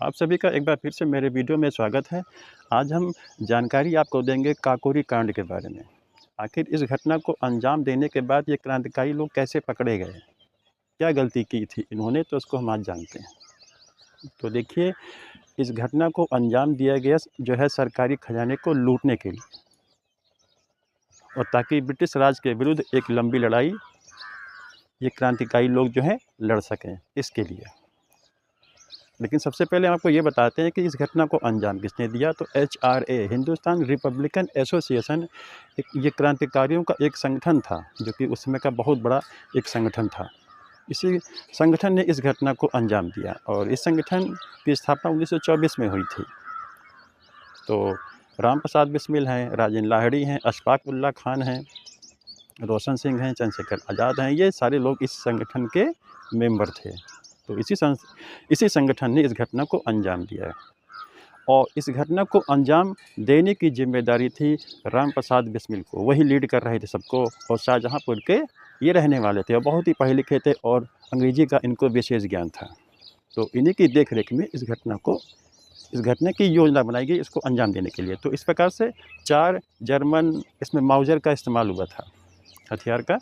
आप सभी का एक बार फिर से मेरे वीडियो में स्वागत है। आज हम जानकारी आपको देंगे काकोरी कांड के बारे में। आखिर इस घटना को अंजाम देने के बाद ये क्रांतिकारी लोग कैसे पकड़े गए? क्या गलती की थी इन्होंने, तो उसको हम आज जानते हैं। तो देखिए, इस घटना को अंजाम दिया गया जो है सरकारी खजाने को लूटने के लिए, और ताकि ब्रिटिश राज के विरुद्ध एक लंबी लड़ाई ये क्रांतिकारी लोग जो हैं लड़ सकें, इसके लिए। लेकिन सबसे पहले हम आपको ये बताते हैं कि इस घटना को अंजाम किसने दिया। तो HRA, हिंदुस्तान रिपब्लिकन एसोसिएशन, ये क्रांतिकारियों का एक संगठन था, जो कि उस समय का बहुत बड़ा एक संगठन था। इसी संगठन ने इस घटना को अंजाम दिया, और इस संगठन की स्थापना 1924 में हुई थी। तो राम प्रसाद बिस्मिल हैं, राजेंद्र लाहिड़ी हैं, अशफाक उल्लाह खान हैं, रोशन सिंह हैं, चंद्रशेखर आज़ाद हैं, ये सारे लोग इस संगठन के मेंबर थे। तो इसी संगठन ने इस घटना को अंजाम दिया है, और इस घटना को अंजाम देने की जिम्मेदारी थी राम प्रसाद बिस्मिल को। वही लीड कर रहे थे सबको, और शाहजहाँपुर के ये रहने वाले थे और बहुत ही पढ़े लिखे थे, और अंग्रेजी का इनको विशेष ज्ञान था। तो इन्हीं की देख रेख में इस घटना की योजना बनाई गई इसको अंजाम देने के लिए। तो इस प्रकार से 4 जर्मन इसमें माउजर का इस्तेमाल हुआ था, हथियार का।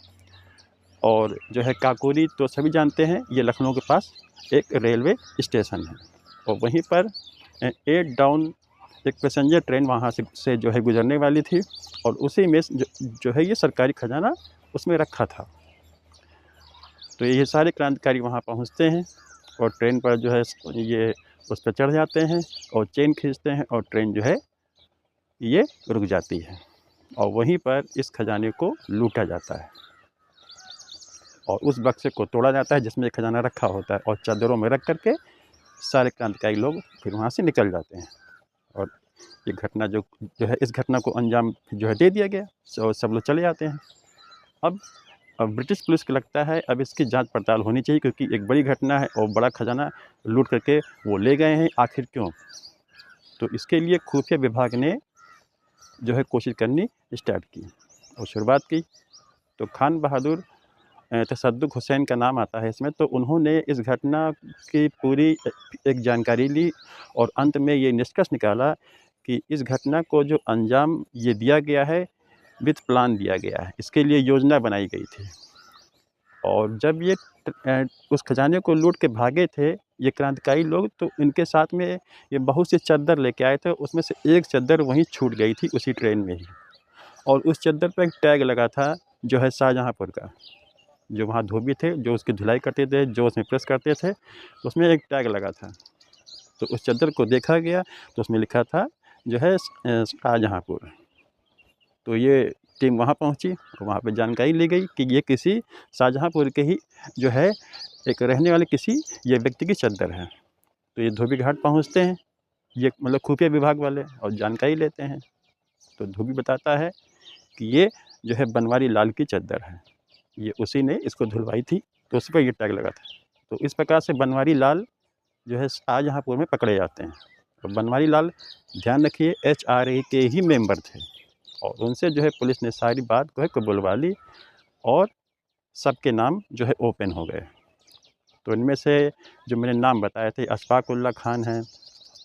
और जो है काकोरी तो सभी जानते हैं, ये लखनऊ के पास एक रेलवे स्टेशन है, और वहीं पर 8 डाउन एक पैसेंजर ट्रेन वहाँ से जो है गुजरने वाली थी, और उसी में जो है ये सरकारी खजाना उसमें रखा था। तो ये सारे क्रांतिकारी वहाँ पहुँचते हैं, और ट्रेन पर जो है ये उस पर चढ़ जाते हैं और चेन खींचते हैं, और ट्रेन जो है ये रुक जाती है, और वहीं पर इस खजाने को लूटा जाता है, और उस बक्से को तोड़ा जाता है जिसमें खजाना रखा होता है, और चादरों में रख करके सारे क्रांतिकारी लोग फिर वहाँ से निकल जाते हैं। और ये घटना जो है इस घटना को अंजाम जो है दे दिया गया, और सब लोग चले जाते हैं। अब ब्रिटिश पुलिस को लगता है अब इसकी जांच पड़ताल होनी चाहिए, क्योंकि एक बड़ी घटना है और बड़ा खजाना लूट करके वो ले गए हैं, आखिर क्यों। तो इसके लिए खुफिया विभाग ने जो है कोशिश करनी स्टार्ट की और शुरुआत की। तो खान बहादुर तसद्दुक़ हुसैन का नाम आता है इसमें। तो उन्होंने इस घटना की पूरी एक जानकारी ली, और अंत में ये निष्कर्ष निकाला कि इस घटना को जो अंजाम ये दिया गया है, विथ प्लान दिया गया है, इसके लिए योजना बनाई गई थी। और जब ये उस खजाने को लूट के भागे थे ये क्रांतिकारी लोग, तो इनके साथ में ये बहुत सी चद्दर लेके आए थे। उसमें से एक चद्दर वहीं छूट गई थी उसी ट्रेन में ही, और उस चद्दर पर एक टैग लगा था जो है शाहजहाँपुर का। जो वहाँ धोबी थे, जो उसकी धुलाई करते थे, जो उसमें प्रेस करते थे, तो उसमें एक टैग लगा था। तो उस चद्दर को देखा गया, तो उसमें लिखा था जो है शाहजहाँपुर। तो ये टीम वहाँ पहुँची, और वहाँ पे जानकारी ली गई कि ये किसी शाहजहाँपुर के ही जो है एक रहने वाले किसी ये व्यक्ति की चद्दर है। तो ये धोबी घाट पहुँचते हैं, ये मतलब खुफिया विभाग वाले, और जानकारी लेते हैं। तो धोबी बताता है कि ये जो है बनवारी लाल की चद्दर है, ये उसी ने इसको धुलवाई थी, तो उस पर ये टैग लगा था। तो इस प्रकार से बनवारी लाल जो है शाहजहाँपुर में पकड़े जाते हैं। तो बनवारी लाल, ध्यान रखिए, HRA के ही मेंबर थे, और उनसे जो है पुलिस ने सारी बात को है कबूलवा ली, और सबके नाम जो है ओपन हो गए। तो इनमें से जो मैंने नाम बताए थे, अशफाक उल्लाह खान हैं,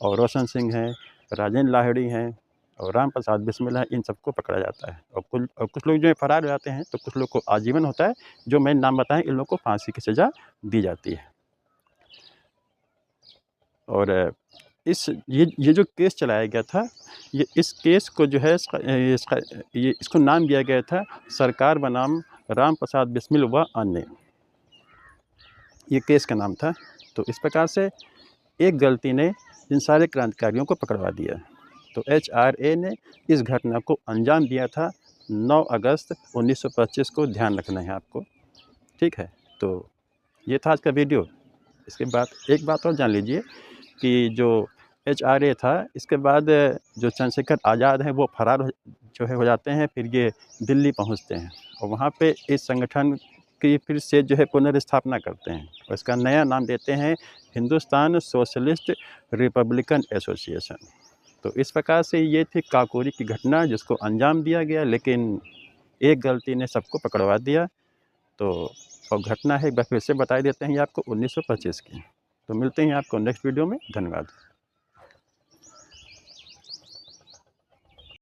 और रोशन सिंह हैं, राजेंद्र लाहिड़ी हैं, और राम प्रसाद बिस्मिल है, इन सबको पकड़ा जाता है। और कुछ लोग जो है फरार हो जाते हैं, तो कुछ लोग को आजीवन होता है। जो मैंने नाम बताए, इन लोगों को फांसी की सज़ा दी जाती है। और ये जो केस चलाया गया था, इस केस को जो है इसको नाम दिया गया था सरकार बनाम राम प्रसाद बिस्मिल व अन्य, ये केस का नाम था। तो इस प्रकार से एक गलती ने इन सारे क्रांतिकारियों को पकड़वा दिया। तो HRA ने इस घटना को अंजाम दिया था 9 अगस्त 1925 को, ध्यान रखना है आपको, ठीक है। तो ये था आज का वीडियो। इसके बाद एक बात और जान लीजिए कि जो HRA था, इसके बाद जो चंद्रशेखर आज़ाद हैं वो फरार जो है हो जाते हैं, फिर ये दिल्ली पहुंचते हैं, और वहाँ पे इस संगठन की फिर से जो है पुनर्स्थापना करते हैं, और इसका नया नाम देते हैं हिंदुस्तान सोशलिस्ट रिपब्लिकन एसोसिएशन। तो इस प्रकार से ये थी काकोरी की घटना, जिसको अंजाम दिया गया, लेकिन एक गलती ने सबको पकड़वा दिया। तो और घटना है एक बार फिर से बता देते हैं आपको 1925 की। तो मिलते हैं आपको नेक्स्ट वीडियो में। धन्यवाद।